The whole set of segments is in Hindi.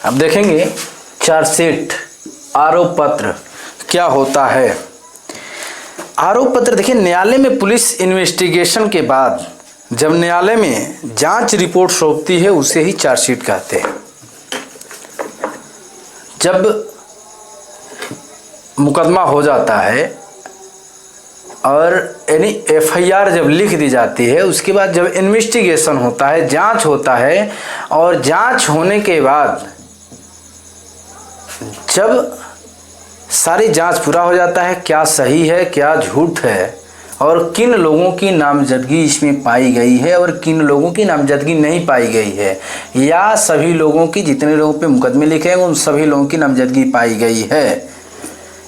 अब देखेंगे चार्जशीट, आरोप पत्र क्या होता है। आरोप पत्र देखिए, न्यायालय में पुलिस इन्वेस्टिगेशन के बाद जब न्यायालय में जांच रिपोर्ट सौंपती है उसे ही चार्जशीट कहते हैं। जब मुकदमा हो जाता है और यानी एफआईआर जब लिख दी जाती है, उसके बाद जब इन्वेस्टिगेशन होता है, जांच होता है, और जांच होने के बाद जब सारी जांच पूरा हो जाता है, क्या सही है क्या झूठ है और किन लोगों की नामजदगी इसमें पाई गई है और किन लोगों की नामजदगी नहीं पाई गई है, या सभी लोगों की, जितने लोगों पे मुकदमे लिखे हैं उन सभी लोगों की नामजदगी पाई गई है,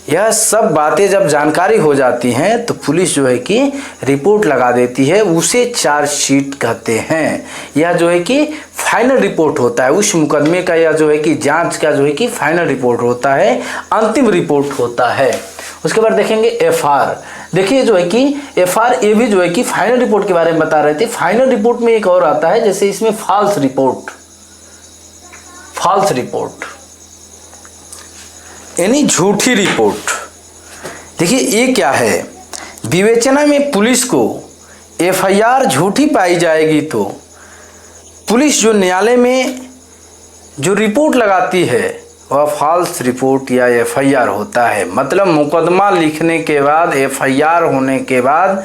यह सब बातें जब जानकारी हो जाती हैं तो पुलिस जो है कि रिपोर्ट लगा देती है, उसे चार्जशीट कहते हैं। यह जो है कि फाइनल रिपोर्ट होता है उस मुकदमे का, या जो है कि जांच का जो है कि फाइनल रिपोर्ट होता है, अंतिम रिपोर्ट होता है। उसके बाद देखेंगे एफआर। देखिए जो है कि एफआर ये भी जो है कि फाइनल रिपोर्ट के बारे में बता रहे थे। फाइनल रिपोर्ट में एक और आता है, जैसे इसमें फॉल्स रिपोर्ट, फॉल्स रिपोर्ट यानी झूठी रिपोर्ट। देखिए ये क्या है, विवेचना में पुलिस को एफआईआर झूठी पाई जाएगी तो पुलिस जो न्यायालय में जो रिपोर्ट लगाती है वह फॉल्स रिपोर्ट या एफआईआर होता है। मतलब मुकदमा लिखने के बाद, एफआईआर होने के बाद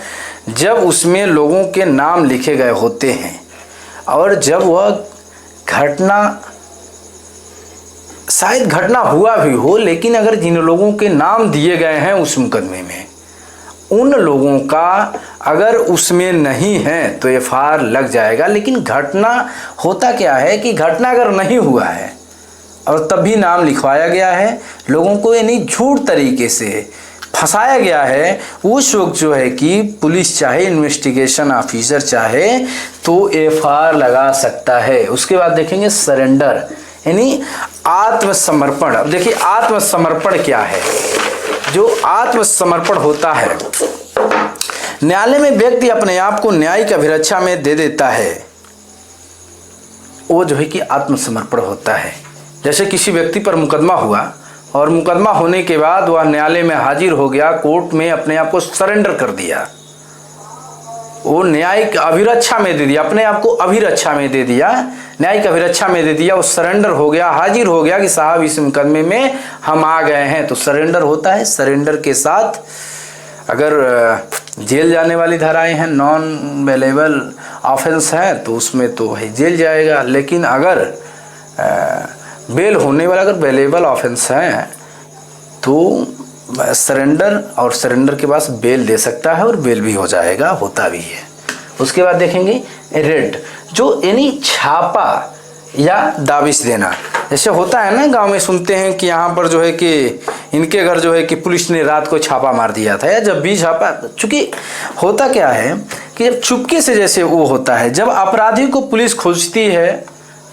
जब उसमें लोगों के नाम लिखे गए होते हैं और जब वह घटना, शायद घटना हुआ भी हो, लेकिन अगर जिन लोगों के नाम दिए गए हैं उस मुकदमे में उन लोगों का अगर उसमें नहीं है तो एफआईआर लग जाएगा। लेकिन घटना होता क्या है कि घटना अगर नहीं हुआ है और तब भी नाम लिखवाया गया है, लोगों को यानी झूठ तरीके से फंसाया गया है, उस वक्त जो है कि पुलिस चाहे, इन्वेस्टिगेशन ऑफिसर चाहे तो एफआईआर लगा सकता है। उसके बाद देखेंगे सरेंडर यानी आत्मसमर्पण। अब देखिए आत्मसमर्पण क्या है। जो आत्मसमर्पण होता है, न्यायालय में व्यक्ति अपने आप को न्यायिक अभिरक्षा में दे देता है, वो जो है कि आत्मसमर्पण होता है। जैसे किसी व्यक्ति पर मुकदमा हुआ और मुकदमा होने के बाद वह न्यायालय में हाजिर हो गया, कोर्ट में अपने आप को सरेंडर कर दिया, वो न्यायिक अभिरक्षा में दे दिया, अपने आप को अभिरक्षा में दे दिया, न्यायिक अभिरक्षा में दे दिया, वो सरेंडर हो गया, हाजिर हो गया कि साहब इस मुकदमे में हम आ गए हैं, तो सरेंडर होता है। सरेंडर के साथ अगर जेल जाने वाली धाराएं हैं, नॉन बेलेबल ऑफेंस है तो उसमें तो भाई जेल जाएगा। लेकिन अगर बेल होने वाला अगर बेलेबल ऑफेंस है तो सरेंडर, और सरेंडर के पास बेल दे सकता है और बेल भी हो जाएगा, होता भी है। उसके बाद देखेंगे रेड, जो यानी छापा या दाबिश देना। जैसे होता है ना, गांव में सुनते हैं कि यहाँ पर जो है कि इनके घर जो है कि पुलिस ने रात को छापा मार दिया था, या जब भी छापा, चूंकि होता क्या है कि जब चुपके से जैसे वो होता है, जब अपराधी को पुलिस खोजती है,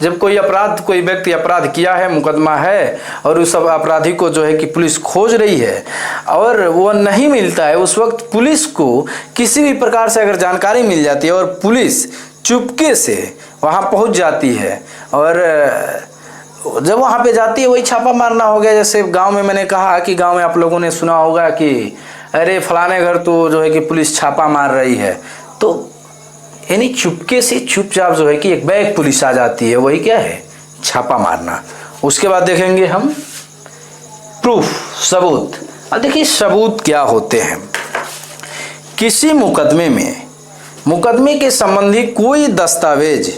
जब कोई व्यक्ति अपराध किया है, मुकदमा है और उस अपराधी को जो है कि पुलिस खोज रही है और वो नहीं मिलता है, उस वक्त पुलिस को किसी भी प्रकार से अगर जानकारी मिल जाती है और पुलिस चुपके से वहाँ पहुँच जाती है, और जब वहाँ पे जाती है वही छापा मारना हो गया। जैसे गांव में मैंने कहा कि गांव में आप लोगों ने सुना होगा कि अरे फलाने घर तो जो है कि पुलिस छापा मार रही है, तो यानी चुपके से चुपचाप जो है कि एक बैग पुलिस आ जाती है, वही क्या है, छापा मारना। उसके बाद देखेंगे हम प्रूफ, सबूत। अब देखिए सबूत क्या होते हैं। किसी मुकदमे में, मुकदमे के संबंधी कोई दस्तावेज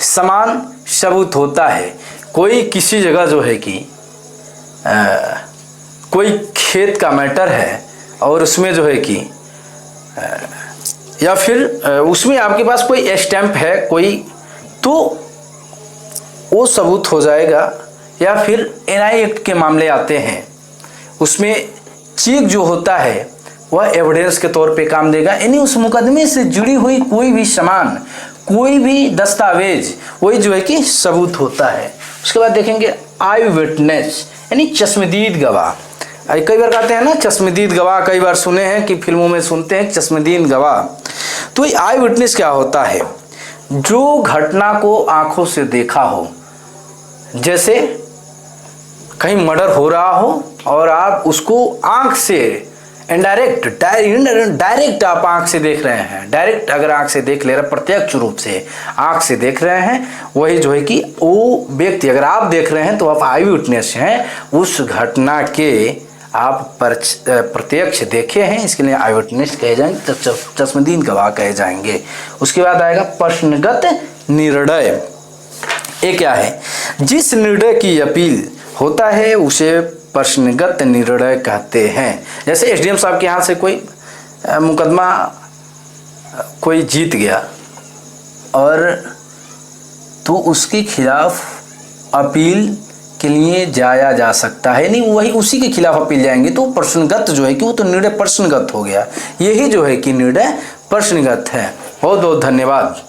समान सबूत होता है। कोई किसी जगह जो है कि कोई खेत का मैटर है और उसमें जो है कि या फिर उसमें आपके पास कोई स्टैंप है कोई, तो वो सबूत हो जाएगा। या फिर एनआई एक्ट के मामले आते हैं, उसमें चेक जो होता है वह एविडेंस के तौर पे काम देगा। यानी उस मुकदमे से जुड़ी हुई कोई भी सामान, कोई भी दस्तावेज, वही जो है कि सबूत होता है। उसके बाद देखेंगे आई विटनेस यानी चश्मदीद गवाह। कई बार कहते हैं ना चश्मदीद गवाह, कई बार सुने हैं कि फिल्मों में सुनते हैं चश्मदीद गवाह। तो ये आई विटनेस क्या होता है, जो घटना को आंखों से देखा हो। जैसे कहीं मर्डर हो रहा हो और आप उसको आंख से डायरेक्ट आप आंख से देख रहे हैं, डायरेक्ट अगर आंख से देख ले रहे, प्रत्यक्ष रूप से आंख से देख रहे हैं, वही जो है कि वो व्यक्ति, अगर आप देख रहे हैं तो आप आई विटनेस हैं, उस घटना के आप प्रत्यक्ष देखे हैं, इसके लिए आई विटनेस कहे जाएंगे, चश्मदीद गवाह कहे जाएंगे। उसके बाद आएगा प्रश्नगत निर्णय। ये क्या है? जिस निर्णय की अपील होता है उसे प्रश्नगत निर्णय कहते हैं। जैसे एसडीएम साहब के यहाँ से कोई मुकदमा कोई जीत गया और तो उसके खिलाफ अपील के लिए जाया जा सकता है, नहीं वही उसी के खिलाफ अपील जाएंगे तो प्रश्नगत जो है कि वो तो निर्णय प्रश्नगत हो गया। यही जो है कि निर्णय प्रश्नगत है। बहुत बहुत धन्यवाद।